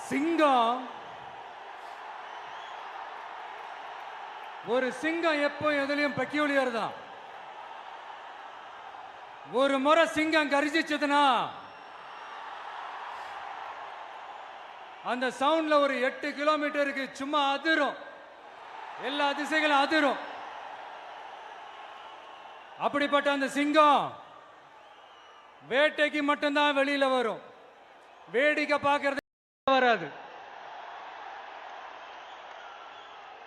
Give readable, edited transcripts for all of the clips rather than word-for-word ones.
சிங்கம் ஒரு சிங்கம் எப்போ எதுலயும் பெக்யூலியர் தான். ஒரு முறை சிங்கம் கர்ஜிச்சதுன்னா அந்த சவுண்ட்ல ஒரு 8 கிலோமீட்டருக்கு சும்மா அதிரும், எல்லா திசைகளும் அதிரும். அப்படிப்பட்ட அந்த சிங்கம் வேட்டைக்கு மட்டும்தான் வெளியில வரும், வேடிக்கை பார்க்கறது வராது.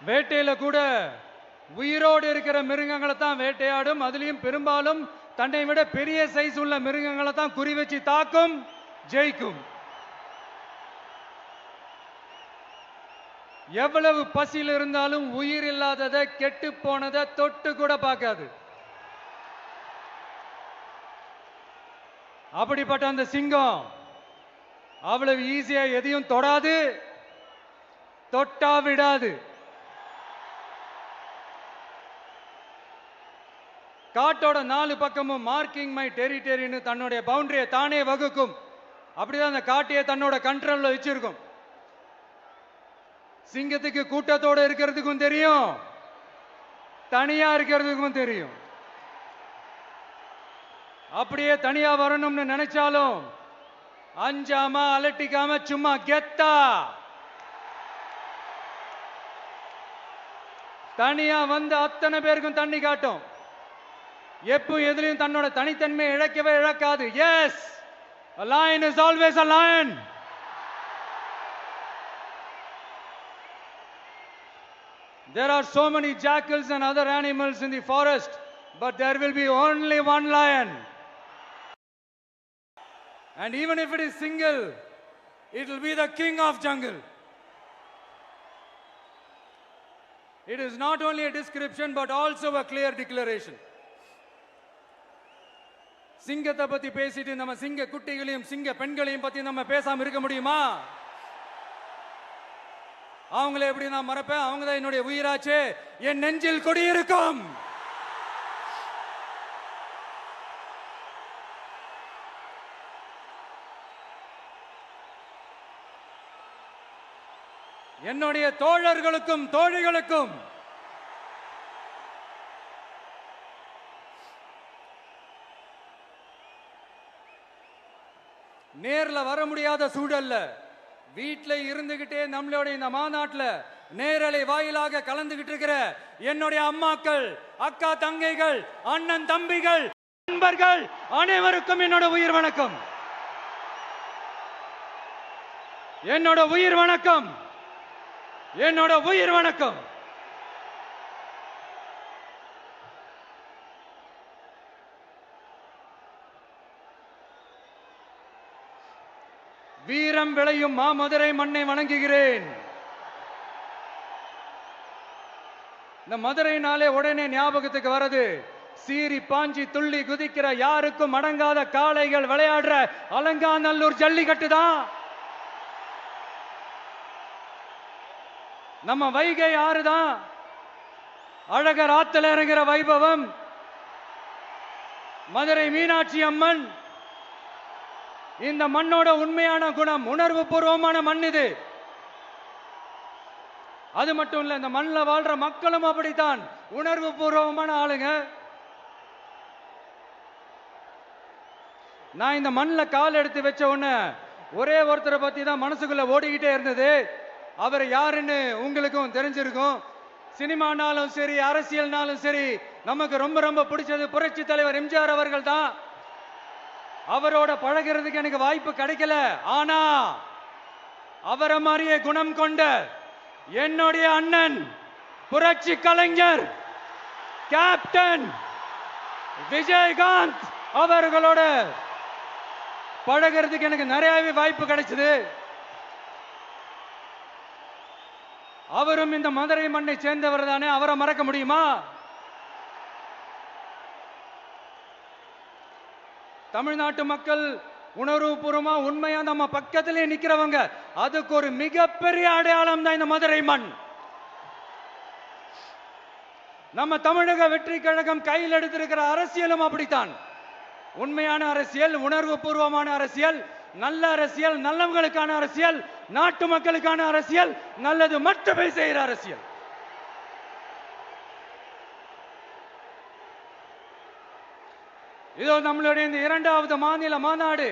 வேட்டையில கூட உயிரோடு இருக்கிற மிருகங்களை தான் வேட்டையாடும். அதுலயும் பெரும்பாலும் தன்னை விட பெரிய சைஸ் உள்ள மிருகங்களை தான் குறி வச்சு தாக்கும், ஜெயிக்கும். எவ்வளவு பசியில் இருந்தாலும் உயிர் இல்லாததை, கெட்டு போனதை தொட்டு கூட பார்க்காது. அப்படிப்பட்ட அந்த சிங்கம் அவ்வளவு ஈஸியா எதையும் தொடாது, தொட்டா விடாது. காட்டோட 4 பக்கமும் மார்க்கிங் மை டெரிட்டரின்னு தன்னுடைய பவுண்டரியை தானே வகுக்கும். அப்படிதான் அந்த காட்டையே தன்னோட கண்ட்ரோல்ல வச்சிருக்கும். சிங்கத்துக்கு கூட்டத்தோட இருக்கிறதுக்கும் தெரியும், தனியா இருக்கிறதுக்கும் தெரியும். அப்படியே தனியா வரணும்னு நினைச்சாலும் அஞ்சாம அலட்டிக்காம சும்மா கெத்தா தனியா வந்து அத்தனை பேருக்கும் தண்ணி காட்டும். எப்போ எதிலையும் தன்னோட தனித்தன்மையை இழக்கவே இழக்காது. Yes, a lion is always a lion. There are so many jackals and other animals in the forest, but there will be only one lion. And even if it is single, it will be the king of jungle. It is not only a description but also a clear declaration. சிங்கத்தை பத்தி பேசிட்டு நம்ம சிங்க குட்டிகளையும் சிங்க பெண்களையும் பத்தி நம்ம பேசாம இருக்க முடியுமா? அவங்கள எப்படி நான் மறப்பேன்? அவங்க தான் என்னுடைய உயிராச்சே. என் நெஞ்சில் குடியிருக்கும். என்னுடைய தோழர்களுக்கும் தோழிகளுக்கும் நேர்ல வர முடியாத சூழல்ல வீட்டில் இருந்துகிட்டே நம்மளோட இந்த மாநாட்டில் நேரலை வாயிலாக கலந்துகிட்டு இருக்கிற என்னுடைய அம்மாக்கள், அக்கா தங்கைகள், அண்ணன் தம்பிகள், நண்பர்கள் அனைவருக்கும் என்னோட உயிர் வணக்கம். என்னோட உயிர் வணக்கம். என்னோட உயிர் வணக்கம். வீரம் விளையும் மாமதுரை மண்ணை வணங்குகிறேன். இந்த மதுரைனாலே உடனே ஞாபகத்துக்கு வரது சீறி பாஞ்சி துள்ளி குதிக்கிற யாருக்கும் அடங்காத காளைகள் விளையாடுற அலங்காநல்லூர் ஜல்லிக்கட்டு தான். நம்ம வைகை ஆறுதான். அழகர் ஆத்துல இறங்குற வைபவம். மதுரை மீனாட்சி அம்மன். இந்த மண்ணோட உண்மையான குணம் உணர்வு பூர்வமான மண் இது. அது மட்டும் இல்ல, இந்த மண்ணில் வாழ்ற மக்களும் அப்படித்தான் உணர்வு பூர்வமான ஆளுங்க. நான் இந்த மண்ணில் கால் எடுத்து வச்ச உடனே ஒரே ஒருத்தரை பத்தி தான் மனசுக்குள்ள ஓடிக்கிட்டே இருந்தது. அவர் யாருன்னு உங்களுக்கும் தெரிஞ்சிருக்கும். சினிமானாலும் சரி, அரசியல்னாலும் சரி, நமக்கு ரொம்ப ரொம்ப பிடிச்சது புரட்சி தலைவர் எம்ஜிஆர் அவர்கள் தான். அவரோட பழகிறதுக்கு எனக்கு வாய்ப்பு கிடைக்கல. ஆனா அவரை மாதிரியே குணம் கொண்ட என்னுடைய அண்ணன் புரட்சி கலைஞர் கேப்டன் விஜயகாந்த் அவர்களோட பழகிறதுக்கு எனக்கு நிறையவே வாய்ப்பு கிடைச்சது. அவரும் இந்த மதுரை மண்ணை சேர்ந்தவர் தானே, அவரை மறக்க முடியுமா? தமிழ்நாட்டு மக்கள் உணர்வுபூர்வமா உண்மையா நம்ம பக்கத்திலே நிக்கிறவங்க. அதுக்கு ஒரு மிகப்பெரிய அடையாளம் தான் இந்த மதுரை மண். நம்ம தமிழக வெற்றி கழகம் கையில் எடுத்திருக்கிற அரசியலும் அப்படித்தான். உண்மையான அரசியல், உணர்வு பூர்வமான அரசியல், நல்ல அரசியல், நல்லவங்களுக்கான அரசியல், நாட்டு மக்களுக்கான அரசியல், நல்லது மட்டுமே செய்யற அரசியல். இதோ நம்மளுடைய இந்த 2வது மாநில மாநாடு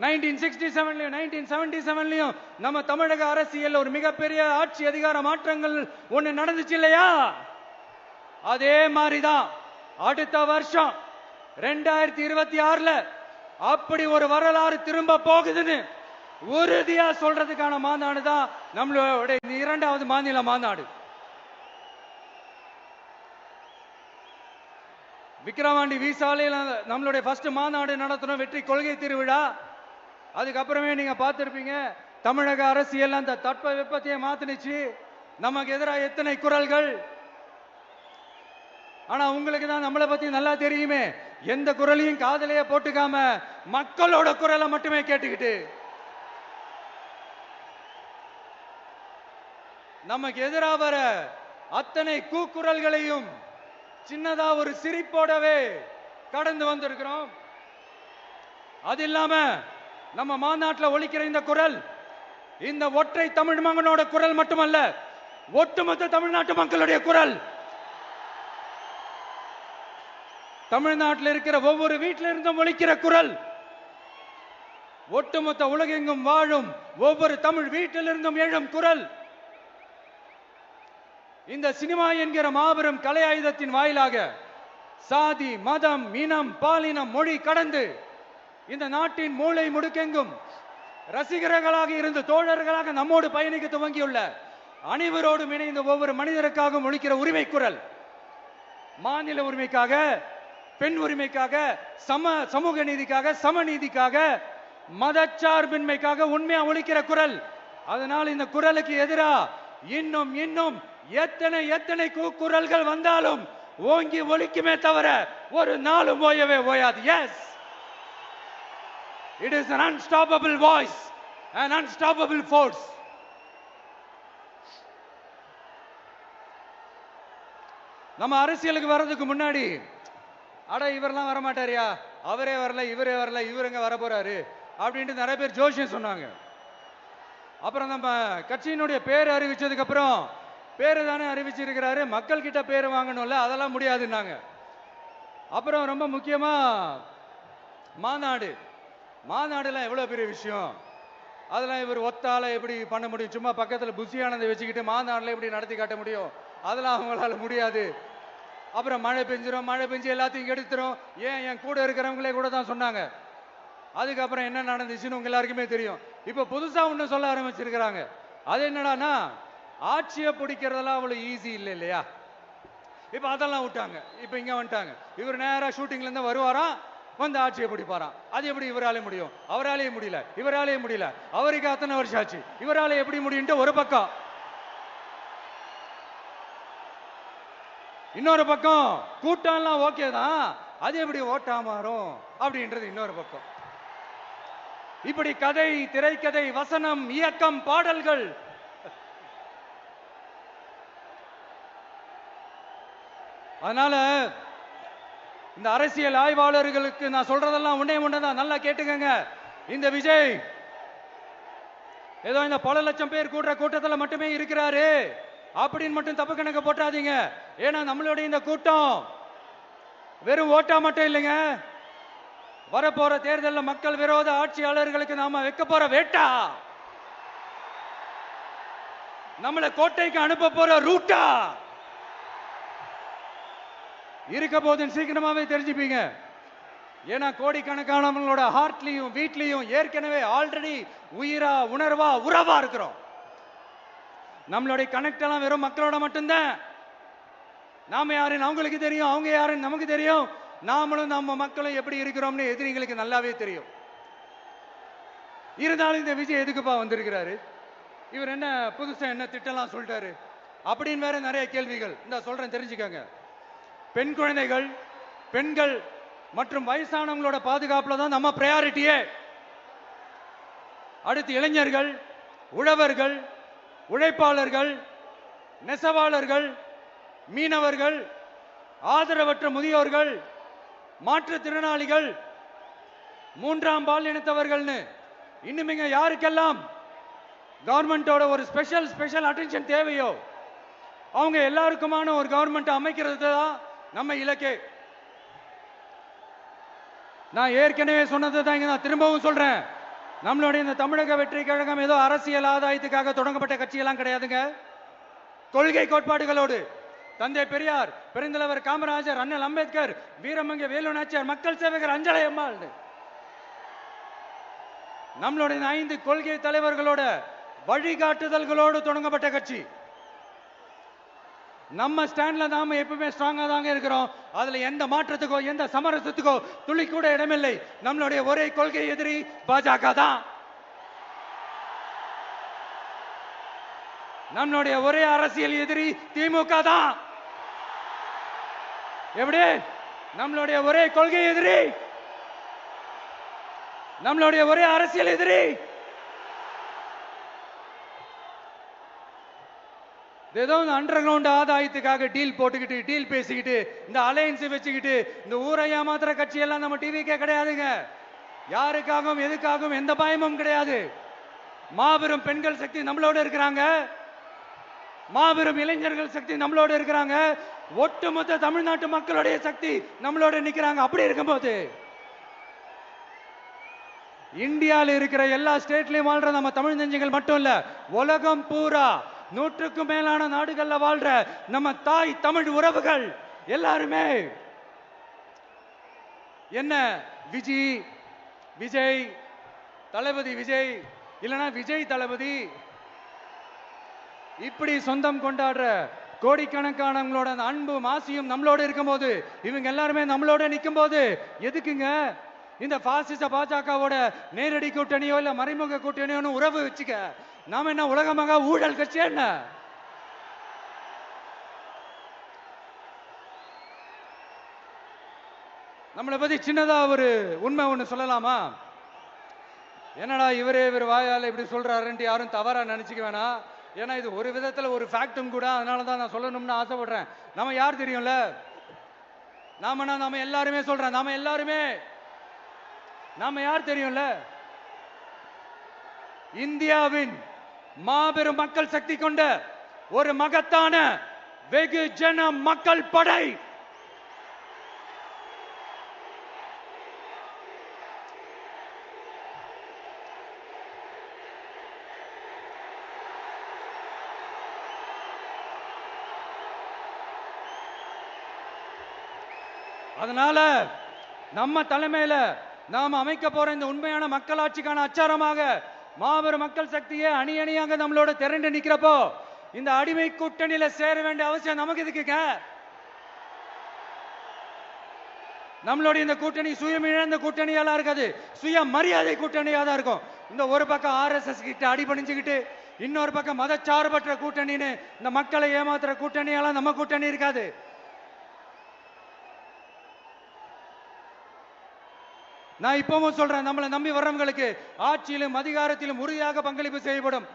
1967லயும் 1977லயும் நம்ம தமிழக அரசியல் ஒரு மிகப்பெரிய ஆட்சி அதிகார மாற்றங்கள் ஒண்ணு நடந்துச்சு இல்லையா? அதே மாதிரிதான் அடுத்த வருஷம் 2026ல அப்படி ஒரு வரலாறு திரும்ப போகுதுன்னு உறுதியா சொல்றதுக்கான மாநாடு தான் நம்மளோட இரண்டாவது மாநில மாநாடு. விக்கிரவாண்டி விசாலையில் நம்மளுடைய ஃபர்ஸ்ட் மாநாடு நடத்தணும், வெற்றி கொள்கை திருவிழா. அதுக்கப்புறமே நீங்க பார்த்திருப்பீங்க தமிழக அரசியல் அந்த தட்ப வெப்பத்தையே மாத்தினுச்சு. நமக்கு எதிராக எத்தனை குரல்கள். ஆனா உங்களுக்கு தான் நம்மளை பத்தி நல்லா தெரியுமே, எந்த குரலையும் காதலையே போட்டுக்காம மக்களோட குரலை மட்டுமே கேட்டுக்கிட்டு நமக்கு எதிராக வர அத்தனை கூக்குரல்களையும் சின்னதா ஒரு சிரிப்போடவே கடந்து வந்திருக்கிறோம். அது இல்லாம நம்ம மாநாட்டில் ஒலிக்கிற இந்த குரல் இந்த ஒற்றை தமிழ் மகனோட குரல் மட்டுமல்ல, ஒட்டுமொத்த தமிழ்நாட்டு மக்களுடைய குரல். தமிழ்நாட்டில் இருக்கிற ஒவ்வொரு வீட்டில இருந்தும் ஒலிக்கிற குரல், ஒட்டுமொத்த உலகெங்கும் வாழும் ஒவ்வொரு தமிழ் வீட்டிலிருந்தும் எழும் குரல். இந்த சினிமா என்கிற மாபெரும் கலை ஆயுதத்தின் வாயிலாக சாதி, மதம், இனம், பாலினம், மொழி கடந்து இந்த நாட்டின் மூளை முடுக்கெங்கும் ரசிகர்களாக இருந்து தோழர்களாக நம்மோடு பயணிக்க துவங்கியுள்ள அனைவரோடும் இணைந்த ஒவ்வொரு மனிதருக்காகவும் ஒலிக்கிற உரிமை குரல். மாநில உரிமைக்காக, பெண் உரிமைக்காக, சமூக நீதிக்காக, சமநீதிக்காக, மதச்சார்பின்மைக்காக உண்மையா ஒலிக்கிற குரல். அதனால் இந்த குரலுக்கு எதிராக இன்னும் இன்னும் எத்தனை எத்தனை குரல்கள் வந்தாலும் ஓங்கி ஒலிக்குமே தவிர ஒரு நாளும் ஓயவே ஓயாது. Yes, it is an unstoppable voice, an unstoppable force. நம்ம அரசியலுக்கு வர்றதுக்கு முன்னாடி அட இவரெல்லாம் வர மாட்டாரியா, அவரே வரல, இவரே வரல, இவருங்க வர போறாரு அப்படின்ட்டு நிறைய பேர் ஜோஷியம் சொன்னாங்க. அப்புறம் நம்ம கட்சியினுடைய பேர் அறிவிச்சதுக்கு அப்புறம் பேரு தானே அறிவிச்சிருக்கிறாரு, மக்கள் கிட்ட பேர் வாங்கணும்ல, அதெல்லாம் முடியாதுன்னாங்க. அப்புறம் ரொம்ப முக்கியமா மாநாடுலாம் எவ்வளவு பெரிய விஷயம், அதெல்லாம் இவர் ஒத்தால எப்படி பண்ண முடியும், சும்மா பக்கத்துல புஷியானதை வச்சுக்கிட்டு மாநாடுல எப்படி நடத்தி காட்ட முடியும், அதெல்லாம் அவங்களால முடியாது. அப்புறம் மழை பெஞ்சு எல்லாத்தையும் எடுத்துரும். ஏன் என் கூட இருக்கிறவங்களே கூட தான் சொன்னாங்க. அதுக்கப்புறம் என்ன நடந்துச்சுன்னு உங்க எல்லாருக்குமே தெரியும். இப்ப புதுசா ஒண்ணு சொல்ல ஆரம்பிச்சிருக்கிறாங்க. அது என்னடானா, ஆட்சியை பிடிக்கிறதெல்லாம் அவ்வளவு ஈஸி இல்லை இல்லையா. இப்ப அதெல்லாம் விட்டாங்க, இப்ப இங்க வந்துட்டாங்க. இவர் நேரா ஷூட்டிங்ல இருந்து வருவாராம், வந்து ஆட்சியை பிடிப்பாராம். அது எப்படி இவராலே முடியும், அவராலேயே முடியல, இவராலேயே முடியல, அவருக்கு அத்தனை வருஷம் ஆச்சு, இவராலே எப்படி முடியும் ஒரு பக்கம். இன்னொரு பக்கம் கூட்டம்லாம் ஓகே தான், அது எப்படி ஓட்டா மாறும் அப்படின்றது இன்னொரு பக்கம். இப்படி கதை, திரைக்கதை, வசனம், இயக்கம், பாடல்கள், அதனால இந்த அரசியல் ஆய்வாளர்களுக்கு நான் சொல்றதெல்லாம் ஒண்ணேதான், நல்லா கேட்டுக்கங்க. இந்த விஜய் ஏதோ இந்த பல லட்சம் பேர் கூடுற கூட்டத்தில் மட்டுமே இருக்கிறாரு அப்படின்னு மட்டும் தப்பு கணக்கு போட்டாதீங்க. ஏன்னா நம்மளுடைய இந்த கூட்டம் வெறும் ஓட்டா மட்டும் இல்லைங்க, வரப்போற தேர்தலில் மக்கள் விரோத ஆட்சியாளர்களுக்கு நாம வைக்க போற வேட்டா, நம்மளை கோட்டைக்கு அனுப்ப போற ரூட்டா இருக்க போதுன்னு சீக்கிரமாவே தெரிஞ்சுப்பீங்க. ஏன்னா கோடிக்கணக்கானவங்களோட ஹார்ட்லயும் வீட்லயும் ஏற்கனவே ஆல்ரெடி உயிரா, உணர்வா, உறவா இருக்கிறோம். நம்மளுடைய கனெக்ட் எல்லாம் வெறும் மக்களோட மட்டும்தான். நாம யாருன்னு அவங்களுக்கு தெரியும், அவங்க யாருன்னு நமக்கு தெரியும். நாமளும் நம்ம மக்களும் எப்படி இருக்கிறோம்னு எதிரிங்களுக்கு நல்லாவே தெரியும். இருந்தாலும் இந்த விஜய் எதுக்குப்பா வந்திருக்கிறாரு, இவர் என்ன புதுசா என்ன திட்டம்லாம் சொல்லிட்டாரு அப்படின்னு வேற நிறைய கேள்விகள். இந்த சொல்றேன் தெரிஞ்சுக்கங்க. பெண் குழந்தைகள், பெண்கள் மற்றும் வயசானவங்களோட பாதுகாப்புல தான் நம்ம பிரையாரிட்டியே. அடுத்து இளைஞர்கள், உழவர்கள், உழைப்பாளர்கள், நெசவாளர்கள், மீனவர்கள், ஆதரவற்ற முதியோர்கள், மாற்றுத்திறனாளிகள், மூன்றாம் பால் இனத்தவர்கள்னு இன்னும் யாருக்கெல்லாம் கவர்மெண்டோட ஒரு ஸ்பெஷல் அட்டென்ஷன் தேவையோ அவங்க எல்லாருக்குமான ஒரு கவர்மெண்ட் அமைக்கிறது தான் நம்ம இலக்கே. நான் ஏற்கனவே சொன்னதை தான் நான் திரும்பவும் சொல்றேன். நம்மளுடைய இந்த தமிழக வெற்றி கழகம் ஏதோ அரசியல் ஆதாயத்துக்காக தொடங்கப்பட்ட கட்சியெல்லாம் கிடையாதுங்க. கொள்கை கோட்பாடுகளோடு தந்தை பெரியார், பெருந்தலைவர் காமராஜர், அண்ணல் அம்பேத்கர், வீரமங்க வேலு நாச்சியார், மக்கள் சேவகர் அஞ்சலை அம்மாள், நம்மளுடைய 5 கொள்கை தலைவர்களோட வழிகாட்டுதல்களோடு தொடங்கப்பட்ட கட்சி. நம்ம ஸ்டாண்ட்ல நாம எப்பவுமே ஸ்ட்ராங்கா தாங்க இருக்கிறோம். அதுல எந்த மாற்றத்துக்கோ எந்த சமரசத்துக்கோ துளி கூட இடமில்லை. நம்மளுடைய ஒரே கொள்கை எதிரி பாஜக தான். நம்மளுடைய ஒரே அரசியல் எதிரி திமுக தான். எப்படி? நம்மளுடைய ஒரே கொள்கை எதிரி, நம்மளுடைய ஒரே அரசியல் எதிரி ஏதோ அண்டர் கிரவுண்ட் ஆதாயத்துக்காக டீல் போட்டுக்கிட்டு டீல் பேசிக்கிட்டு இந்த அலையன்ஸ் வச்சுக்கிட்டு இந்த ஊரை ஏமாத்துற கட்சி எல்லாம் நம்ம டிவிக்கே கிடையாதுங்க. யாருக்காகவும் எதுக்காகவும் எந்த பயமும் கிடையாது. மாபெரும் பெண்கள் சக்தி நம்மளோட இருக்கிறாங்க. மாபெரும் இளைஞர்கள் சக்தி நம்மளோட இருக்கிறாங்க. ஒட்டுமொத்த தமிழ்நாட்டு மக்களுடைய சக்தி நம்மளோட நிக்கிறாங்க. அப்படி இருக்கும்போது இந்தியாவில் இருக்கிற எல்லா ஸ்டேட்லயும் வாழ்ற நம்ம தமிழ் நெஞ்சங்கள் மட்டும் இல்ல, உலகம் பூரா 100க்கும் மேலான நாடுகள்ல வாழ்ற நம்ம தாய் தமிழ் உறவுகள் எல்லாருமே என்ன விஜய் தளபதி விஜய் இல்லனா விஜய் தளபதி இப்படி சொந்தம் கொண்டாடுற கோடிக்கணக்கானவங்களோட அன்பு மாசியும் நம்மளோட இருக்கும்போது, இவங்க எல்லாருமே நம்மளோட நிற்கும் போது எதுக்குங்க இந்த பாசிச பாஜகவோட நேரடி கூட்டணியோ இல்ல மறைமுக கூட்டணியோ உறவு வச்சுக்க? நாம என்ன உலகமாக ஊழல் கட்சி என்ன? நம்மளை பத்தி சின்னதா ஒரு உண்மை ஒண்ணு சொல்லலாமா? என்னடா இவர் வாயால இப்படி சொல்றாருன்ட்டு யாரும் தவறா நினைச்சுக்க வேணாம். ஏன்னா இது ஒரு விதத்துல ஒரு ஃபேக்டும் கூட. அதனாலதான் நான் சொல்லணும்னு ஆசைப்படுறேன். நம்ம யார் தெரியும்ல? நாம எல்லாருமே சொல்றேன். நாம யார் தெரியும்ல? இந்தியாவின் மாபெரும் மக்கள் சக்தி கொண்ட ஒரு மகத்தான வெகுஜன மக்கள் படை. அதனால நம்ம தலைமையில நாம அமைக்க போற இந்த உண்மையான மக்களாட்சிக்கான அச்சாரமாக மாபெரும் மக்கள் சக்தியை அணி அணியாக நம்மளோட திரண்டு நிக்கிறப்போ இந்த அடிமை கூட்டணியில சேர வேண்டிய அவசியம் நமக்கு இருக்குங்க. நம்மளுடைய இந்த கூட்டணி சுயமிழந்த கூட்டணியெல்லாம் இருக்காது, சுய மரியாதை கூட்டணியா தான் இருக்கும். இந்த ஒரு பக்கம் RSS கிட்ட அடிபணிஞ்சுக்கிட்டு, இன்னொரு பக்கம் மதச்சார்பற்ற கூட்டணின்னு இந்த மக்களை ஏமாத்துற கூட்டணியெல்லாம் நம்ம கூட்டணி இருக்காது. நான் இப்பவும் சொல்றேன், நம்மளை நம்பி வர்றவங்களுக்கு ஆட்சியிலும் அதிகாரத்திலும் உறுதியாக பங்களிப்பு செய்யப்படும்.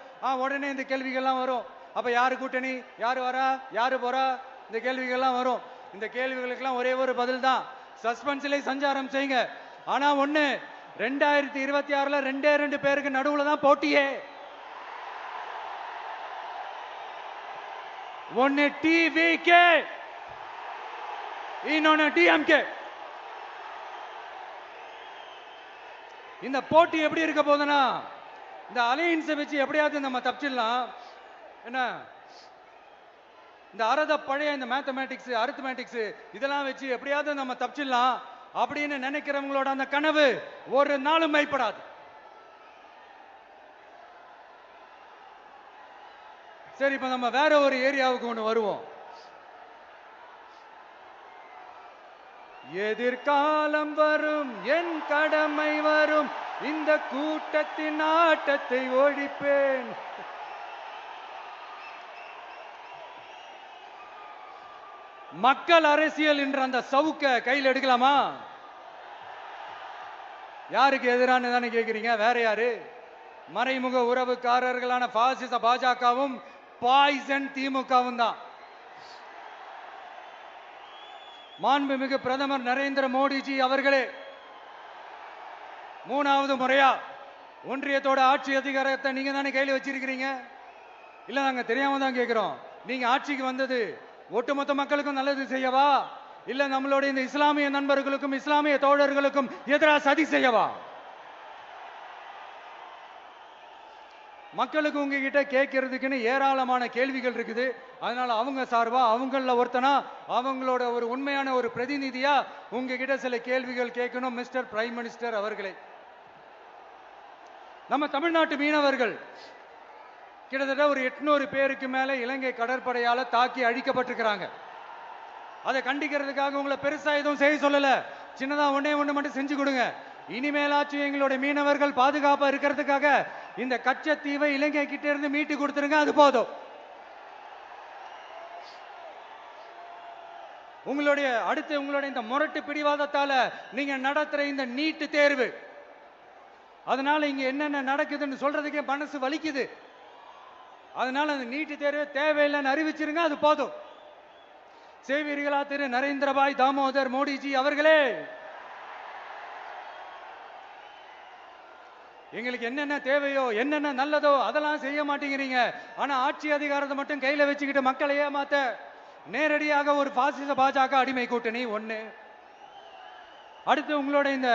உடனே இந்த கேள்விகள்லாம் வரும். அப்ப யாரு கூட்டணி, யாரு வரா, யாரு போறா, இந்த கேள்விகள்லாம் வரும். இந்த கேள்விகளுக்கெல்லாம் ஒரே ஒரு பதில் தான், சஸ்பென்ஸ்ல சஞ்சாரம் செய்யுங்க. ஆனா ஒண்ணு, 2026ல 2 பேருக்கு நடுவுல தான் போட்டியே. ஒன்னு டிவிகே, இன்னொன்னு டிஎம்கே. இந்த போட்டி எப்படி இருக்க போதுன்னா, இந்த அலையன்ஸை வச்சு எப்படியாவது நம்ம தப்பிச்சிடலாம். என்ன இந்த பழைய இந்த மேத்தமேட்டிக்ஸ் அரித்மேட்டிக்ஸ் இதெல்லாம் வச்சு எப்படியாவது நம்ம தப்பிச்சிடலாம் அப்படின்னு நினைக்கிறவங்களோட அந்த கனவு ஒரு நாளும் மைப்படாது. சரி, இப்ப நம்ம வேற ஒரு ஏரியாவுக்கு ஒண்ணு வருவோம். எதிர்காலம் வரும், என் கடமை வரும், இந்த கூட்டத்தின் ஆட்டத்தை ஒழிப்பேன். மக்கள் அரசியல் என்ற அந்த சவுக்க கையில் எடுக்கலாமா? யாருக்கு எதிரான தானே கேக்குறீங்க? வேற யாரு? மறைமுக உறவுக்காரர்களான பாசிச பாஜகவும் பாய்சன் திமுகவும் தான். மாண்புமிகு பிரதமர் நரேந்திர மோடிஜி அவர்களே 3வது முறையா ஒன்றியத்தோட ஆட்சி அதிகாரத்தை நீங்க தானே கையில் வச்சிருக்கிறீங்க. இல்ல, நாங்க தெரியாம தான் கேட்கிறோம். நீங்க ஆட்சிக்கு வந்தது ஒட்டுமொத்த மக்களுக்கும் நல்லது செய்யவா, இல்ல நம்மளுடைய இந்த இஸ்லாமிய நண்பர்களுக்கும் இஸ்லாமிய தோழர்களுக்கும் எதிராக சதி செய்யவா? மக்களுக்கு உங்ககிட்ட கேட்கறதுக்குன்னு ஏராளமான கேள்விகள் இருக்குது. அதனால அவங்க சார்பா அவங்கள ஒருத்தனா அவங்களோட ஒரு உண்மையான ஒரு பிரதிநிதியா உங்ககிட்ட சில கேள்விகள் கேட்கணும் மிஸ்டர் பிரைம் மினிஸ்டர் அவர்களே. நம்ம தமிழ்நாட்டு மீனவர்கள் கிட்டத்தட்ட ஒரு 800 பேருக்கு மேல இலங்கை கடற்படையால தாக்கி அழிக்கப்பட்டிருக்கிறாங்க. அதை கண்டிக்கிறதுக்காக உங்களை பெருசா எதுவும் செய்ய சொல்லல, சின்னதா ஒண்ணே ஒண்ணு மட்டும் செஞ்சு கொடுங்க. இனிமேலாச்சும் எங்களுடைய மீனவர்கள் பாதுகாப்பா இருக்கிறதுக்காக இந்த கச்சத்தீவை இலங்கை கிட்ட இருந்து மீட்டு கொடுத்துருங்க, அது போதும். உங்களுடைய இந்த முரட்டு பிடிவாதத்தால நீங்க நடத்துற இந்த நீட்டு தேர்வு, அதனால இங்க என்னென்ன நடக்குதுன்னு சொல்றதுக்கே மனசு வலிக்குது. அதனால அந்த நீட்டு தேர்வு தேவையில்லைன்னு அறிவிச்சிருங்க, அது போதும். செய்வீர்களா திரு நரேந்திரபாய் தாமோதர் மோடிஜி அவர்களே? எங்களுக்கு என்னென்ன தேவையோ என்னென்ன நல்லதோ அதெல்லாம் செய்ய மாட்டேங்கிறீங்க. ஆனா ஆட்சி அதிகாரத்தை மட்டும் கையில வச்சுக்கிட்டு மக்களை ஏமாத்த நேரடியாக ஒரு பாசிச பாஜக அடிமை கூட்டணி ஒண்ணு. அடுத்து உங்களோட இந்த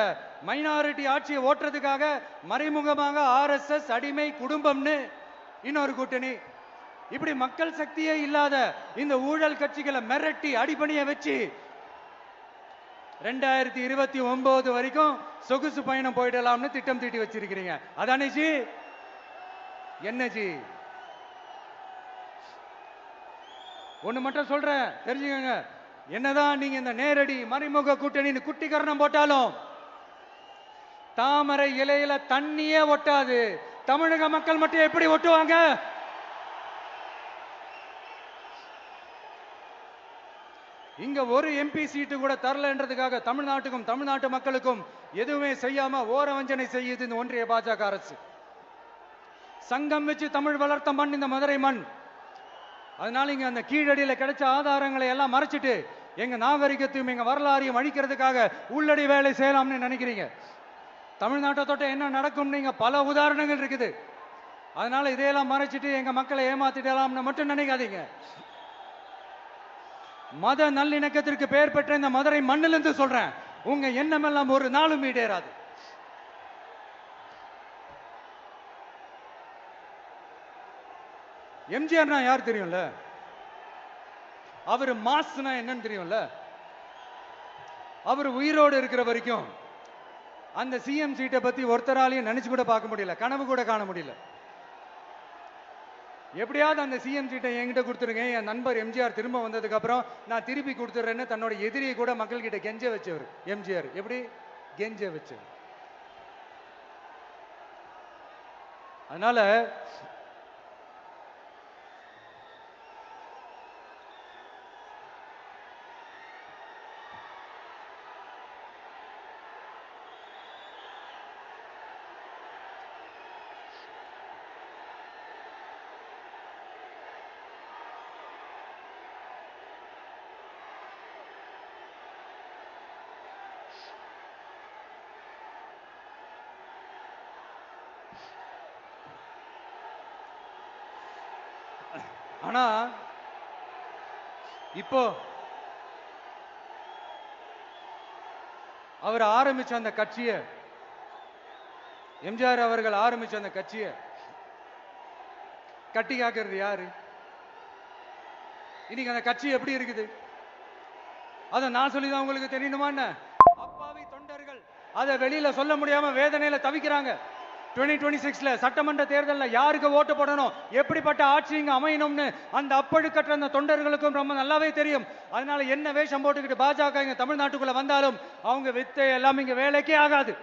மைனாரிட்டி ஆட்சியை ஓட்டுறதுக்காக மறைமுகமாக RSS அடிமை குடும்பம்னு இன்னொரு கூட்டணி. இப்படி மக்கள் சக்தியே இல்லாத இந்த ஊழல் கட்சிகளை மிரட்டி அடிபணிய வச்சு 2029 வரைக்கும் சொகுசு பயணம் போயிடலாம்னு திட்டம் தீட்டி வச்சிருக்கிறீங்க. அதானே ஜி? என்ன ஜி? ஒண்ணு மட்டும் சொல்றேன், தெரிஞ்சுக்கங்க. என்னதான் நீங்க இந்த நேரடி மறைமுக கூட்டணின்னு குட்டிகரணம் போட்டாலும் தாமரை இலையில தண்ணியே ஒட்டாது. தமிழக மக்கள் மட்டும் எப்படி ஒட்டுவாங்க? இங்க ஒரு MP சீட்டு கூட தரலன்றதுக்காக தமிழ்நாட்டுக்கும் தமிழ்நாட்டு மக்களுக்கும் எதுவுமே செய்யாம ஓரவஞ்சனை செய்யுது இந்த ஒன்றிய பாஜக அரசு. சங்கம் வச்சு தமிழ் வளர்த்த மண் இந்த மதுரை மண். அதனால இங்க அந்த கீழடியில கிடைச்ச ஆதாரங்களை எல்லாம் மறைச்சிட்டு எங்க நாகரிகத்தையும் எங்க வரலாறையும் அழிக்கிறதுக்காக உள்ளடி வேலை செய்யலாம்னு நினைக்கிறீங்க. தமிழ்நாட்டை தொட்ட என்ன நடக்கும் நீங்க பல உதாரணங்கள் இருக்குது. அதனால இதையெல்லாம் மறைச்சிட்டு எங்க மக்களை ஏமாத்திடலாம்னு மட்டும் நினைக்காதீங்க. மத நல்லிணக்கத்திற்கு பெயர் பெற்ற இந்த மதுரை மண்ணிலிருந்து சொல்றேன், உங்க எண்ணமெல்லாம் ஒரு நாளும் ஈடேறாது. எம்ஜிஆர்னா யார் தெரியும்ல? அவரு மாஸ்னா என்னன்னு தெரியும்ல? அவர் உயிரோடு இருக்கிற வரைக்கும் அந்த CM சீட்டை பத்தி ஒருத்தராலையும் நினைச்சு கூட பார்க்க முடியல, கனவு கூட காண முடியல. எப்படியாவது அந்த CM சீட்டை என்கிட்ட கொடுத்துருங்க, என் நண்பர் MGR திரும்ப வந்ததுக்கு அப்புறம் நான் திருப்பி கொடுத்துறேன்னு தன்னோட எதிரியை கூட மக்கள் கிட்ட கெஞ்ச வச்சவர் MGR. எப்படி கெஞ்ச வச்சவர்? அதனால ஆனா இப்போ அவர் ஆரம்பிச்ச அந்த கட்சியை, MGR அவர்கள் ஆரம்பிச்ச அந்த கட்சியை கட்டி காக்கிறது யாரு? இன்னைக்கு அந்த கட்சி எப்படி இருக்குது? அதை நான் சொல்லிதான் உங்களுக்கு தெரியணுமா என்ன? அப்பாவி தொண்டர்கள் அதை வெளியில சொல்ல முடியாம வேதனையில தவிக்கிறாங்க. 2026 சட்டமன்ற தேர்தலில் யாருக்கு ஓட்டு போடணும், எப்படிப்பட்ட ஆட்சி இங்க அமையணும்னு அந்த அப்பழுக்கற்ற அந்த தொண்டர்களுக்கும் ரொம்ப நல்லாவே தெரியும். அதனால என்ன வேஷம் போட்டுக்கிட்டு பாஜக இங்க தமிழ்நாட்டுக்குள்ள வந்தாலும் அவங்க வித்தை எல்லாம் இங்க வேலைக்கே ஆகாது.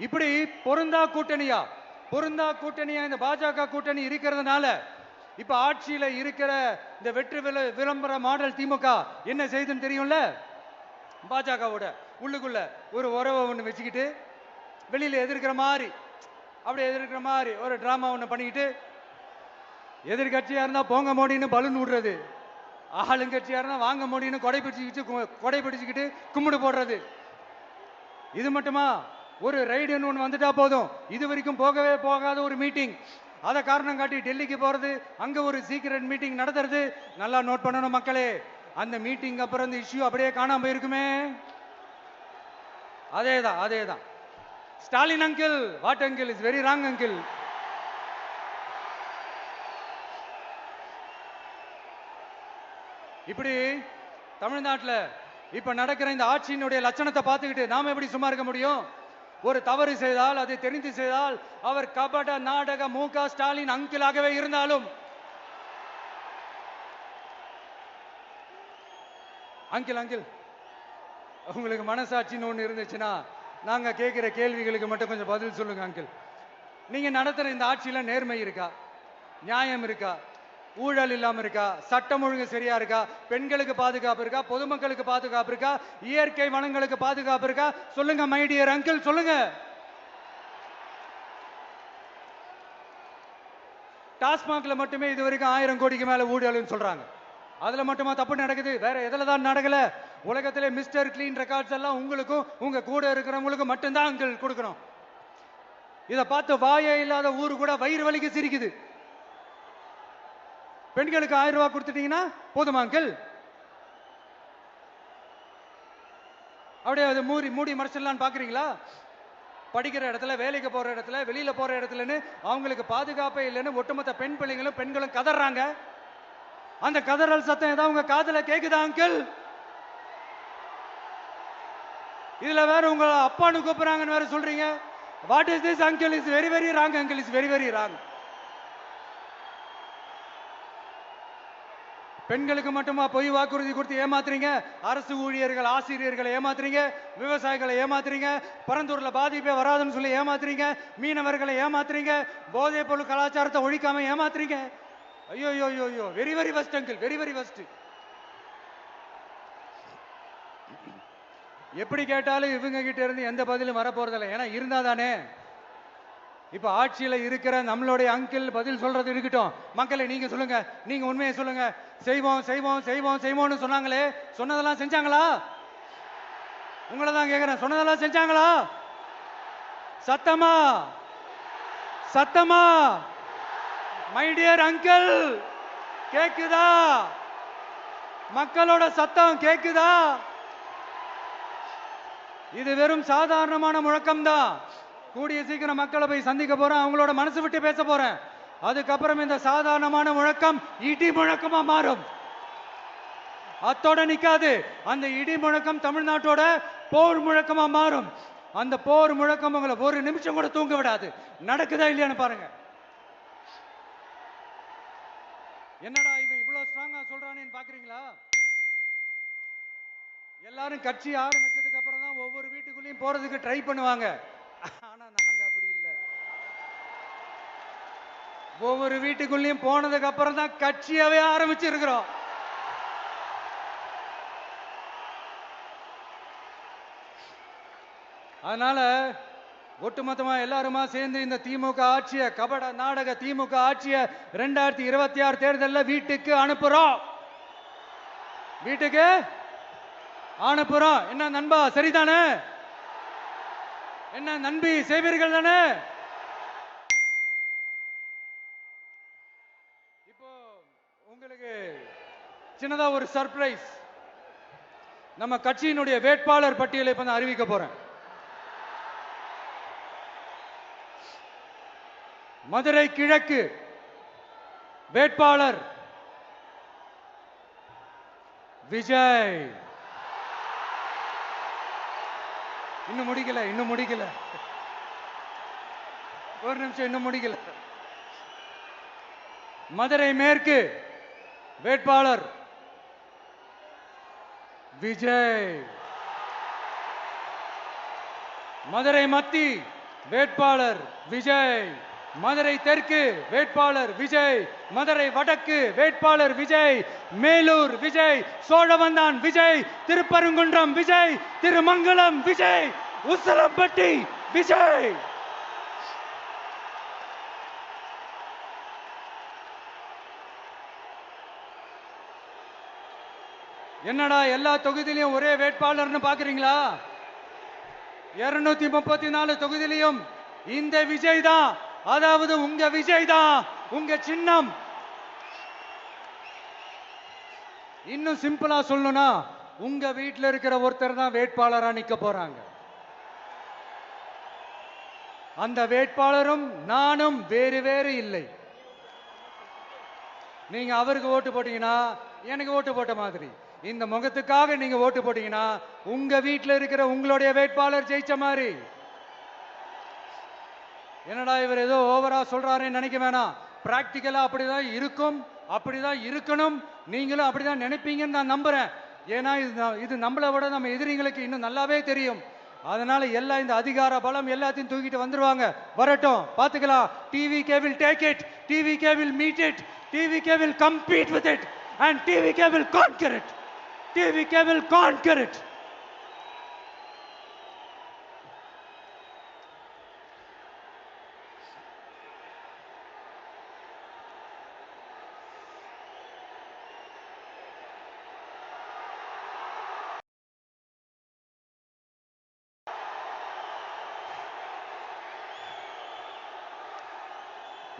இப்படி பொருந்தா கூட்டணியா இந்த பாஜக கூட்டணி இருக்கிறதுனால இப்ப ஆட்சியில இருக்கிற இந்த வெற்றி விளம்பர மாடல் திமுக என்ன செய்துன்னு தெரியும்ல? பாஜகவோட உள்ளுக்குள்ள ஒரு உறவை ஒண்ணு வச்சுக்கிட்டு வெளியில எதிர்க்கிற மாதிரி ஒரு டிராமா ஒண்ணு பண்ணிக்கிட்டு, எதிர்கட்சியா இருந்தா போங்க மோடின்னு பலூன் விடுறது, ஆளுங்கட்சியா இருந்தா வாங்க மோடின்னு கொடை பிடிச்சுக்கிட்டு கும்பிடு போடுறது. இது மட்டுமா? ஒரு ரைடுன்னு ஒன்று வந்துட்டா போதும், இது வரைக்கும் போகவே போகாத ஒரு மீட்டிங், அதை காரணம் காட்டி டெல்லிக்கு போறது, அங்க ஒரு சீக்ரெட் மீட்டிங் நடத்துறது. நல்லா நோட் பண்ணணும் மக்களே, அந்த மீட்டிங் அப்புறம் இந்த இஷ்யூ அப்படியே காணாம போயிருக்குமே. அதேதான் Stalin uncle, what uncle, is very wrong uncle. இப்படி தமிழ்நாட்டில் இப்ப நடக்கிற இந்த ஆட்சியினுடைய லட்சணத்தை பார்த்துக்கிட்டு நாம எப்படி சும்மா இருக்க முடியும்? ஒரு தவறு செய்தால், அதை தெரிந்து செய்தால், அவர் கபட நாடக மு.க. ஸ்டாலின் அங்கிளாகவே இருந்தாலும், அங்கிள் அங்கிள் உங்களுக்கு மனசாட்சின்னு ஒன்று இருந்துச்சுன்னா நாங்க கேட்கிற கேள்விகளுக்கு மட்டும் கொஞ்சம் பதில் சொல்லுங்க அங்கிள். நீங்க நடத்துற இந்த ஆட்சியில நேர்மை இருக்கா? நியாயம் இருக்கா? ஊழல் இல்லாம இருக்கா? சட்டம் ஒழுங்கு சரியா இருக்கா? பெண்களுக்கு பாதுகாப்பு இருக்கா? பொதுமக்களுக்கு பாதுகாப்பு இருக்கா? இயற்கை வளங்களுக்கு பாதுகாப்பு இருக்கா? சொல்லுங்க மை டியர் அங்கிள், சொல்லுங்க. டாஸ்மாக்ல மட்டுமே இது வரைக்கும் 1000 கோடிக்கு மேல ஊழல்னு சொல்றாங்க. அதுல மட்டுமா தப்பு நடக்குது? வேற எதுல தான் நடக்கல? உலகத்திலே மிஸ்டர் கிளீன் ரெக்கார்ட்ஸ் எல்லாம் உங்களுக்கும் உங்க கூட இருக்கிறவங்களுக்கும் மட்டும்தான் அங்கிள் கொடுக்கணும். இதை பார்த்து வாயே இல்லாத ஊரு கூட வயிறு வலிக்கு சிரிக்குது. பெண்களுக்கு 1000 ரூபாய் கொடுத்துட்டீங்கன்னா போதுமா அங்கிள்? அப்படியே அது மூடி மறைச்சிடலான்னு பாக்குறீங்களா? படிக்கிற இடத்துல, வேலைக்கு போற இடத்துல, வெளியில போற இடத்துலன்னு அவங்களுக்கு பாதுகாப்பே இல்லைன்னு ஒட்டுமொத்த பெண் பிள்ளைங்களும் பெண்களும் கதறாங்க. அந்த கதறல் சத்தம் ஏதாவது உங்க காதுல கேக்குதா அங்கிள்? இதுல வேற உங்க அப்பான்னு கூப்பிடுறாங்கன்னு வேற சொல்றீங்க. What is this uncle? Is very very wrong uncle, is very very wrong. பெண்களுக்கு மட்டுமா பொய் வாக்குறுதி கொடுத்து ஏமாத்துறீங்க? அரசு ஊழியர்கள், ஆசிரியர்களை ஏமாத்துறீங்க, விவசாயிகளை ஏமாத்துறீங்க, பரந்தூர்ல பாதிப்பே வராதுன்னு சொல்லி ஏமாத்துறீங்க, மீனவர்களை ஏமாத்துறீங்க, போதைப் பொருள் கலாச்சாரத்தை ஒழிக்காம ஏமாத்துறீங்க. ஐயோ ஐயோ ஐயோ, very very வஸ்ட் uncle, very very வஸ்ட். எப்படி கேட்டாலும் இவங்க கிட்ட இருந்து எந்த பதிலும் வரப்போறதில்லை. ஏன்னா இருந்தா தானே. இப்ப ஆட்சியில இருக்கிற நம்மளுடைய அங்கிள் பதில் சொல்றது இருக்கட்டும். மக்களை நீங்க சொல்லுங்க, நீங்க உண்மையை சொல்லுங்க. செய்வோம் செய்வோம் செய்வோம் செய்வோம்னு சொன்னாங்களே, சொன்னதெல்லாம் செஞ்சாங்களா? உங்களை தான் கேட்கிறேன், சொன்னதெல்லாம் செஞ்சாங்களா? சத்தமா சத்தமா மை டியர் அங்கிள், கேக்குதா? மக்களோட சத்தம் கேக்குதா? இது வெறும் சாதாரணமான முழக்கம் தான். கூடிய சீக்கிரம் மக்களை போய் சந்திக்க போறேன், அவங்களோட மனசு விட்டு பேச போறேன். அதுக்கப்புறம் இந்த சாதாரணமான முழக்கம் இடி முழக்கமா மாறும். அத்தோட நிக்காது. அந்த இடி முழக்கம் தமிழ்நாட்டோட போர் முழக்கமா மாறும். அந்த போர் முழக்கம் உங்களை ஒரு நிமிஷம் கூட தூங்க விடாது. நடக்குதா இல்லையான்னு பாருங்க. என்னடா இவன் இவ்வளவு ஸ்ட்ராங்கா சொல்றானேன்னு பாக்குறீங்களா? எல்லாரும் கட்சி ஆரம்பிச்சதுக்கு அப்புறம் தான் ஒவ்வொரு வீட்டுக்குள்ளேயும் போறதுக்கு ட்ரை பண்ணுவாங்க. ஆனா நாங்க அப்படி இல்லை. ஒவ்வொரு வீட்டுக்குள்ளேயும் போனதுக்கு அப்புறம் தான் கட்சியாவே ஆரம்பிச்சிருக்கிறோம். அதனால ஒட்டுமொத்தமா எல்லாருமா சேர்ந்து இந்த திமுக ஆட்சிய, கபட நாடக திமுக ஆட்சிய 2026 தேர்தலில் வீட்டுக்கு அனுப்புறோம். வீட்டுக்கு அனுப்புறோம். என்ன நண்பா, சரிதானே? என்ன நண்பி, செய்வீர்கள் தானே? இப்போ உங்களுக்கு சின்னதா ஒரு சர்ப்ரைஸ். நம்ம கட்சியினுடைய வேட்பாளர் பட்டியலை இப்ப நான் அறிவிக்க போறேன். மதுரை கிழக்கு வேட்பாளர் விஜய். இன்னும் முடிக்கல. ஒரு நிமிஷம், இன்னும் முடிக்கல. மதுரை மேற்கு வேட்பாளர் விஜய். மதுரை மத்தி வேட்பாளர் விஜய். மதுரை தெற்கு வேட்பாளர் விஜய். மதுரை வடக்கு வேட்பாளர் விஜய். மேலூர் விஜய். சோழவந்தான் விஜய். திருப்பரங்குன்றம் விஜய். திருமங்கலம் விஜய். உசிலம்பட்டி விஜய். என்னடா எல்லா தொகுதியிலையும் ஒரே வேட்பாளர்னு பாக்குறீங்களா? 234 தொகுதியிலையும் இந்த விஜய் தான். அதாவது உங்க விஜய் தான் உங்க சின்னம். இன்னும் சிம்பிளா சொல்லணும்னா, உங்க வீட்டில் இருக்கிற ஒருத்தர் தான் வேட்பாளரா நிக்க போறாங்க. அந்த வேட்பாளரும் நானும் வேறு வேறு இல்லை. நீங்க அவருக்கு ஓட்டு போட்டீங்கன்னா எனக்கு ஓட்டு போட்ட மாதிரி, இந்த முகத்துக்காக நீங்க ஓட்டு போட்டீங்கன்னா உங்க வீட்டில் இருக்கிற உங்களுடைய வேட்பாளர் ஜெயிச்ச மாதிரி. என்னடா இவர் ஏதோ ஓவரா சொல்றாருன்னு நினைக்க வேணாம். பிராக்டிக்கலா அப்படிதான் இருக்கும், அப்படிதான் இருக்கணும். நீங்களும் அப்படிதான் நினைப்பீங்கன்னு நான் நம்புறேன். ஏன்னா இது நம்மளை விட நம்ம எதிரிங்களுக்கு இன்னும் நல்லாவே தெரியும். அதனால எல்லா இந்த அதிகார பலம் எல்லாத்தையும் தூக்கிட்டு வந்துருவாங்க. வரட்டும், பாத்துக்கலாம். TVK will take it, TVK will meet it, TVK will compete with it and TVK will conquer it, TVK will conquer it.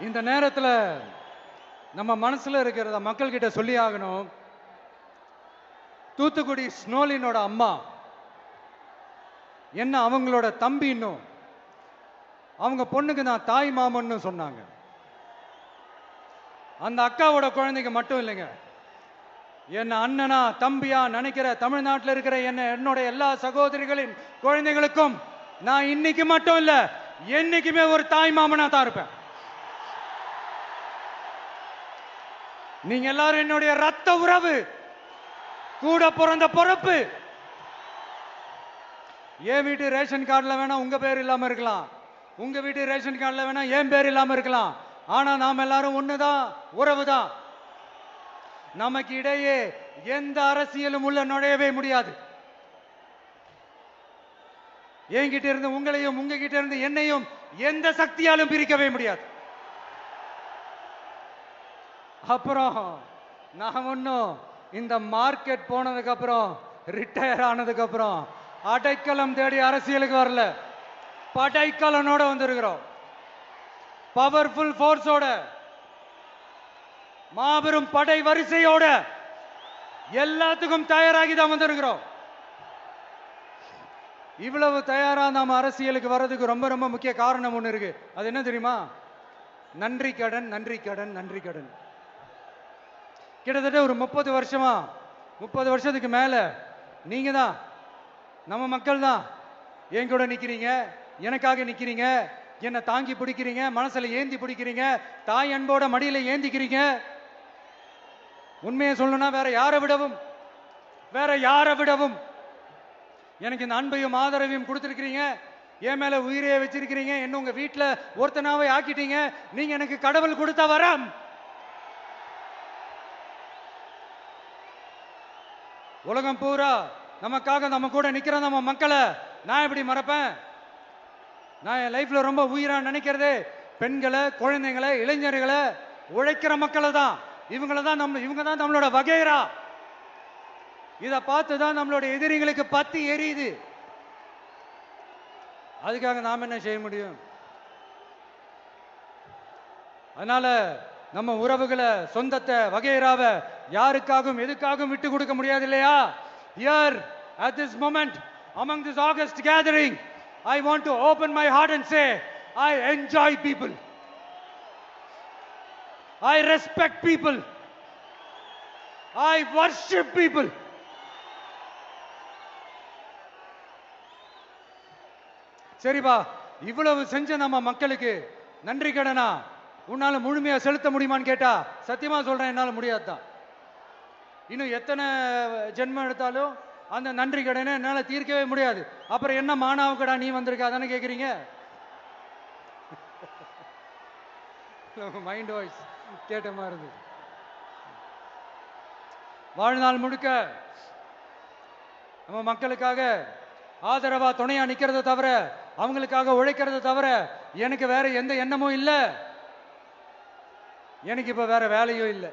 இந்த நேரத்தில் நம்ம மனசுல இருக்கிறத மக்கள் கிட்ட சொல்லி ஆகணும். தூத்துக்குடி ஸ்னோலினோட அம்மா என்ன அவங்களோட தம்பி, இன்னும் அவங்க பொண்ணுக்கு நான் தாய் மாமன்னு சொன்னாங்க. அந்த அக்காவோட குழந்தைங்க மட்டும் இல்லைங்க, என்ன அண்ணனா தம்பியா நினைக்கிற தமிழ்நாட்டில் இருக்கிற என்னோட எல்லா சகோதரிகளின் குழந்தைகளுக்கும் நான் இன்னைக்கு மட்டும் இல்ல, என்னைக்குமே ஒரு தாய் மாமனா தான் இருப்பேன். நீங்க எல்லாரும் என்னுடைய ரத்த உறவு, கூட பிறந்த பொறுப்பு. என் வீட்டு ரேஷன் கார்டுல வேணா உங்க பேர் இல்லாம இருக்கலாம், உங்க வீட்டு ரேஷன் கார்டுல வேணா என் பேர் இல்லாம இருக்கலாம். ஆனா நாம் எல்லாரும் ஒண்ணுதான், உறவுதான். நமக்கு இடையே எந்த அரசியலும் உள்ள நுழையவே முடியாது. என்கிட்ட இருந்து உங்களையும் உங்ககிட்ட இருந்து என்னையும் எந்த சக்தியாலும் பிரிக்கவே முடியாது. அப்புறம் நான் ஒன்னும் இந்த மார்க்கெட் போனதுக்கு அப்புறம், ரிட்டையர் ஆனதுக்கு அப்புறம் அடைக்கலம் தேடி அரசியலுக்கு வரல, படைக்கலனோட வந்திருக்கிறோம். பவர்ஃபுல் ஃபோர்ஸோட, மாபெரும் படை வரிசையோட, எல்லாத்துக்கும் தயாராகி தான் வந்திருக்கிறோம். இவ்வளவு தயாரா நாம அரசியலுக்கு வர்றதுக்கு ரொம்ப ரொம்ப முக்கிய காரணம் ஒண்ணு இருக்கு. அது என்ன தெரியுமா? நன்றி கடன், நன்றி கடன், நன்றி கடன். கிட்டத்தட்ட ஒரு 30 வருஷமா, 30 வருஷத்துக்கு மேல நீங்க தான், நம்ம மக்கள் தான் என் கூட நிக்கிறீங்க, எனக்காக நிக்கிறீங்க, என்னை தாங்கி பிடிக்கிறீங்க, மனசுல ஏந்தி பிடிக்கிறீங்க, தாய் அன்போட மடியில ஏந்திக்கிறீங்க. உண்மையை சொல்லணும்னா வேற யாரை விடவும் எனக்கு இந்த அன்பையும் ஆதரவையும் கொடுத்திருக்கிறீங்க. என் மேல உயிரையே வச்சிருக்கிறீங்க. என்ன உங்க வீட்டுல ஒருத்தனாவே ஆக்கிட்டீங்க. நீங்க எனக்கு கடவுள் கொடுத்த வரம். உலகம் பூரா நமக்காக நம்ம கூட நிக்கிற நம்ம மக்களை நான் எப்படி மறப்பேன்? நான் என் லைஃப்ல ரொம்ப உயிரா நினைக்கிறதே பெண்களை, குழந்தைகளை, இளைஞர்களை, உழைக்கிற மக்களை தான். இவங்க தான் நம்மளோட வகைரா. இதை பார்த்து தான் நம்மளோட எதிரிகளுக்கு பத்தி எரியுது. அதுக்காக நாம் என்ன செய்ய முடியும்? அதனால நம்ம உறவுகளை, சொந்தத்தை, வகைராவை யாருக்காகவும் எதுக்காகவும் விட்டு கொடுக்க முடியாது இல்லையா? Here at this moment among this August gathering, I want to open my heart and say I enjoy people, I respect people, I worship people. சரிப்பா, இவ்வளவு செஞ்ச நம்ம மக்களுக்கு நன்றி கடனா உன்னால முழுமையா செலுத்த முடியுமான்னு கேட்டா சத்தியமா சொல்றேன், என்னால முடியாதுதான். இன்னும் எத்தனை ஜென்மம் எடுத்தாலும் அந்த நன்றி கடனை என்னால தீர்க்கவே முடியாது. அப்புறம் என்ன மானாவுக்கடா நீ வந்திருக்க அதானே கேக்குறீங்க? மைண்ட் வாய்ஸ் கேட்ட மாதிரி இருந்தது. வாழ்நாள் முழுக்க நம்ம மக்களுக்காக ஆதரவா துணையா நிக்கிறத தவிர, அவங்களுக்காக உழைக்கிறத தவிர எனக்கு வேற எந்த எண்ணமும் இல்லை. எனக்கு இப்ப வேற வேலையும் இல்லை.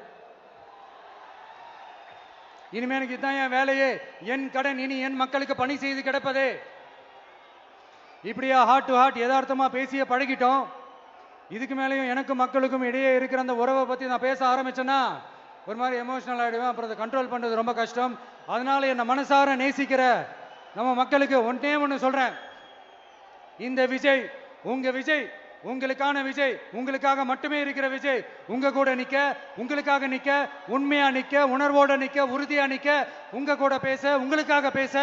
இனிமே எனக்கு இதுதான் என் வேலையே, என் கடன். இனி என் மக்களுக்கு பணி செய்து கிடப்பதே. இப்படியா ஹார்ட் டு ஹார்ட் யதார்த்தமா பேசிய பழகிட்டோம். இதுக்கு மேலேயும் எனக்கும் மக்களுக்கும் இடையே இருக்கிற அந்த உறவை பத்தி நான் பேச ஆரம்பிச்சேன்னா ஒரு மாதிரி எமோஷனல் ஆயிடுவேன். அப்புறம் அதை கண்ட்ரோல் பண்றது ரொம்ப கஷ்டம். அதனால என்ன மனசார நேசிக்கிற நம்ம மக்களுக்கு ஒன்னே ஒன்று சொல்றேன். இந்த விஜய் உங்க விஜய், உங்களுக்கான விஜய், உங்களுக்காக மட்டுமே இருக்கிற விஜய், உங்க கூட நிக்க, உங்களுக்காக நிக்க, உண்மையா நிக்க, உணர்வோட நிக்க, உறுதியா நிக்க, உங்க கூட பேச, உங்களுக்காக பேச,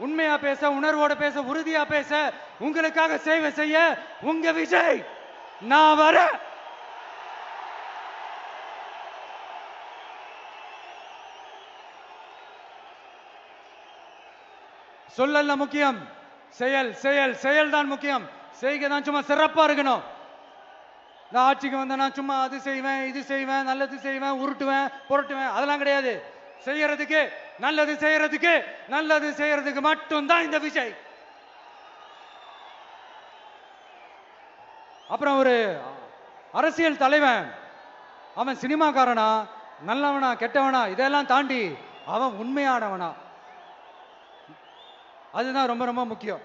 உண்மையா பேச, உணர்வோட பேச, உறுதியா பேச, உங்களுக்காக சேவை செய்ய உங்க விஜய் நான் வர. சொல்லல முக்கியம், செயல் செயல் செயல் தான் முக்கியம். செய்கை தான் சும்மா சிறப்பா இருக்கணும். நான் ஆட்சிக்கு வந்தேன்னா சும்மா அது செய்வேன், இது செய்வேன், நல்லது செய்வேன், உருட்டுவேன், புரட்டுவேன், அதெல்லாம் கிடையாது. செய்யறதுக்கு, நல்லது செய்யறதுக்கு, நல்லது செய்யறதுக்கு மட்டும்தான் இந்த விஜய். அப்புறம் ஒரு அரசியல் தலைவன், அவன் சினிமாக்காரனா, நல்லவனா, கெட்டவனா, இதெல்லாம் தாண்டி அவன் உண்மையானவனா, அதுதான் ரொம்ப ரொம்ப முக்கியம்.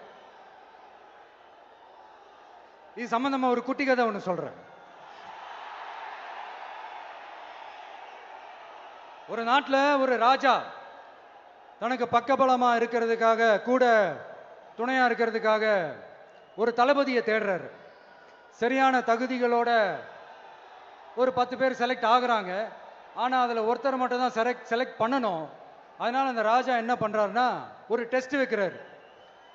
இது சம்பந்தமா ஒரு குட்டி கதை ஒன்று சொல்றேன். ஒரு நாட்டில் ஒரு ராஜா தனக்கு பக்கபலமா இருக்கிறதுக்காக, கூட துணையா இருக்கிறதுக்காக ஒரு தளபதியை தேடுறாரு. சரியான தகுதிகளோட ஒரு 10 பேர் செலக்ட் ஆகுறாங்க. ஆனால் அதில் ஒருத்தர் மட்டும் தான் செலக்ட் பண்ணணும். அதனால அந்த ராஜா என்ன பண்றாருன்னா ஒரு டெஸ்ட் வைக்கிறாரு.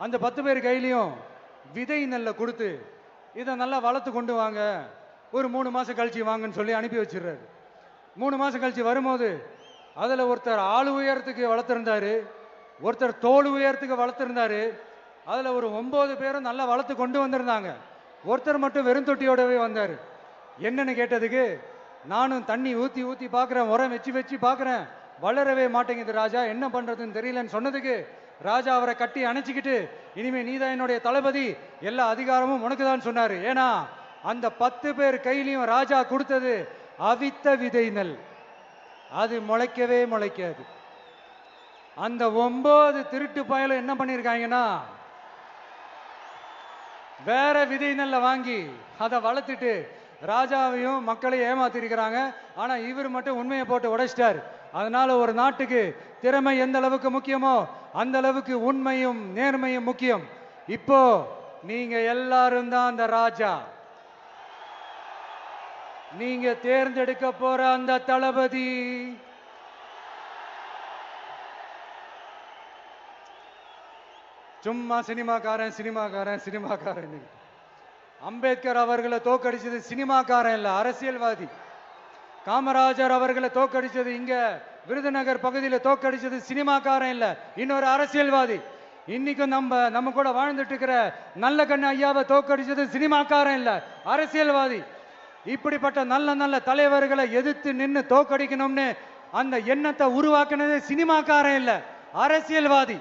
அந்த 10 பேர் கையிலையும் விதை நெல்லை கொடுத்து இதை நல்லா வளர்த்து கொண்டு வாங்க, ஒரு 3 மாசம் கழிச்சு வாங்கன்னு சொல்லி அனுப்பி வச்சிடுறாரு. 3 மாசம் கழிச்சு வரும்போது அதில் ஒருத்தர் ஆள் உயரத்துக்கு வளர்த்துருந்தாரு, ஒருத்தர் தோல் உயரத்துக்கு வளர்த்துருந்தாரு. அதில் ஒரு 9 பேரும் நல்லா வளர்த்து கொண்டு வந்திருந்தாங்க. ஒருத்தர் மட்டும் வெறும் தொட்டியோடவே வந்தார். என்னன்னு கேட்டதுக்கு, நானும் தண்ணி ஊற்றி ஊற்றி பார்க்குறேன், உரம் வச்சு வச்சு பார்க்குறேன், வளரவே மாட்டேங்குது ராஜா, என்ன பண்ணுறதுன்னு தெரியலன்னு சொன்னதுக்கு ராஜா அவரை கட்டி அணைச்சிக்கிட்டு, இனிமே நீதான் என்னுடைய தளபதி, எல்லா அதிகாரமும் உனக்கு தான் சொன்னார். ஏன்னா அந்த 10 பேர் கையிலையும் ராஜா கொடுத்தது அவித்த விதை நெல், அது முளைக்கவே முளைக்காது. அந்த 9 திருட்டு பயலும் என்ன பண்ணியிருக்காங்கன்னா வேற விதை நெல்லை வாங்கி அதை வளர்த்துட்டு ராஜாவையும் மக்களையும் ஏமாத்திருக்கிறாங்க. ஆனா இவர் மட்டும் உண்மையை போட்டு உடைச்சிட்டார். அதனால ஒரு நாட்டுக்கு திறமை எந்த அளவுக்கு முக்கியமோ அந்த அளவுக்கு உண்மையும் நேர்மையும் முக்கியம். இப்போ நீங்க எல்லாரும் தான் அந்த ராஜா. நீங்க தேர்ந்தெடுக்க போற அந்த தளபதி சும்மா சினிமாக்காரன் சினிமாக்காரன் சினிமாக்காரன். அம்பேத்கர் அவர்களை தோக்கடிச்சது சினிமாக்காரன் இல்ல, அரசியல்வாதி. காமராஜர் அவர்களை தோக்கடிச்சது, இங்க விருதுநகர் பகுதியில் தோக்கடிச்சது சினிமாக்காரன் இல்ல, இன்னொரு அரசியல்வாதி. இன்னைக்கும் நம்ம கூட வாழ்ந்துட்டு இருக்கிற நல்ல கண்ணு ஐயாவை தோக்கடிச்சது சினிமாக்காரன் இல்ல, அரசியல்வாதி. இப்படிப்பட்ட நல்ல நல்ல தலைவர்களை எதிர்த்து நின்று தோக்கடிக்கணும்னு அந்த எண்ணத்தை உருவாக்குனது சினிமாக்காரன் இல்ல, அரசியல்வாதி.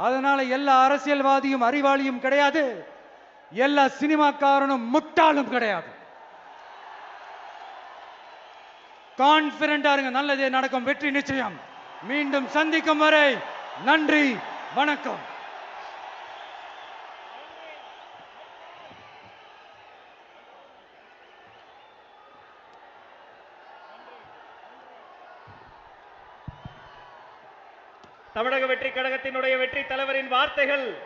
அதனால எல்லா அரசியல்வாதியும் அறிவாளியும் கிடையாது, எல்லா சினிமாக்காரனும் முட்டாளும் கிடையாது. கான்பிடண்டா இருங்க, நல்லதே நடக்கும், வெற்றி நிச்சயம். மீண்டும் சந்திக்கும் வரை நன்றி, வணக்கம். தமிழக வெற்றி கழகத்தினுடைய வெற்றி தலைவரின் வார்த்தைகள்.